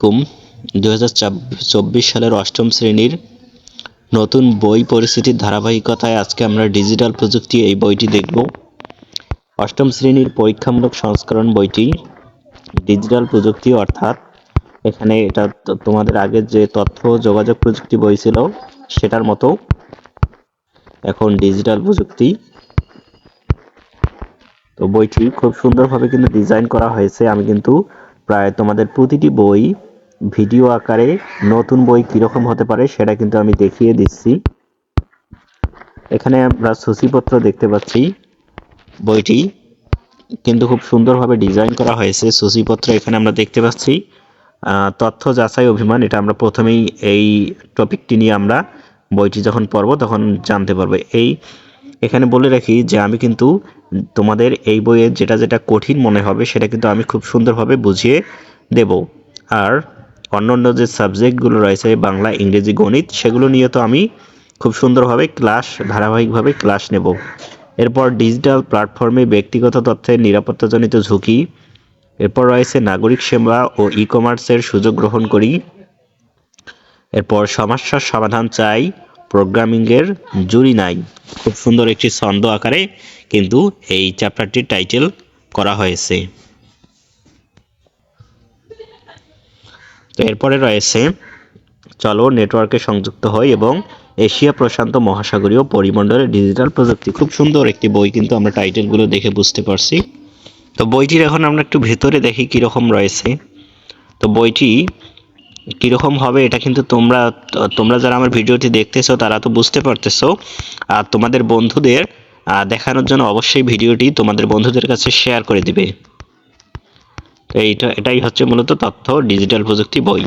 কুম 2024 সালের অষ্টম শ্রেণীর নতুন বই পরিস্থিতির ধারাবাহিকতায় আজকে আমরা ডিজিটাল প্রযুক্তি এই বইটি দেখব। অষ্টম শ্রেণীর পরীক্ষামূলক সংস্করণ বইটি ডিজিটাল প্রযুক্তি, অর্থাৎ এখানে এটা তোমাদের আগের যে তথ্য যোগাযোগ প্রযুক্তি বই ছিল সেটার মতো এখন ডিজিটাল প্রযুক্তি। তো বইটি খুব সুন্দরভাবে কিন্তু ডিজাইন করা হয়েছে। আমি কিন্তু প্রায় তোমাদের প্রতিটি বই ভিডিও আকারে নতুন বই কিরকম হতে পারে সেটা কিন্তু আমি দেখিয়ে দিচ্ছি। এখানে আমরা সূচিপত্র দেখতে পাচ্ছি। বইটি কিন্তু খুব সুন্দরভাবে ডিজাইন করা হয়েছে। সূচিপত্র এখানে আমরা দেখতে পাচ্ছি। তথ্য যাচাই অভিমান, এটা আমরা প্রথমেই এই টপিকটি নিয়ে আমরা বইটি যখন পড়ব তখন জানতে পারবো। এখানে বলে রাখি যে আমি কিন্তু তোমাদের এই বইয়ের যেটা যেটা কঠিন মনে হবে সেটা কিন্তু আমি খুব সুন্দরভাবে বুঝিয়ে দেব। আর অন্যান্য যে সাবজেক্টগুলো রয়েছে বাংলা, ইংরেজি, গণিত, সেগুলো নিয়ে তো আমি খুব সুন্দরভাবে ধারাবাহিকভাবে ক্লাস নেব। এরপর ডিজিটাল প্ল্যাটফর্মে ব্যক্তিগত তথ্যের নিরাপত্তাজনিত ঝুঁকি। এরপর রয়েছে নাগরিক সেবা ও ই কমার্সের সুযোগ গ্রহণ করি। এরপর সমস্যার সমাধান চাই, প্রোগ্রামিংয়ের জুড়ি নাই। খুব সুন্দর একটি ছন্দ আকারে কিন্তু এই চ্যাপ্টারটির টাইটেল করা হয়েছে। তো এরপরে রয়েছে চলো নেটওয়ার্কে সংযুক্ত হয় এবং এশিয়া প্রশান্ত মহাসাগরীয় পরিমণ্ডলে ডিজিটাল প্রযুক্তি। খুব সুন্দর একটি বই, কিন্তু আমরা টাইটেলগুলো দেখে বুঝতে পারছি। তো বইটির এখন আমরা একটু ভেতরে দেখি কিরকম রয়েছে। তো বইটি কিরকম হবে এটা কিন্তু তোমরা যারা আমার ভিডিওটি দেখতেছো তারা তো বুঝতে পারতেছো। আর তোমাদের বন্ধুদের দেখানোর জন্য অবশ্যই ভিডিওটি তোমাদের বন্ধুদের কাছে শেয়ার করে দিবে। তো এটাই হচ্ছে মূলত তথ্য ডিজিটাল প্রযুক্তি বই।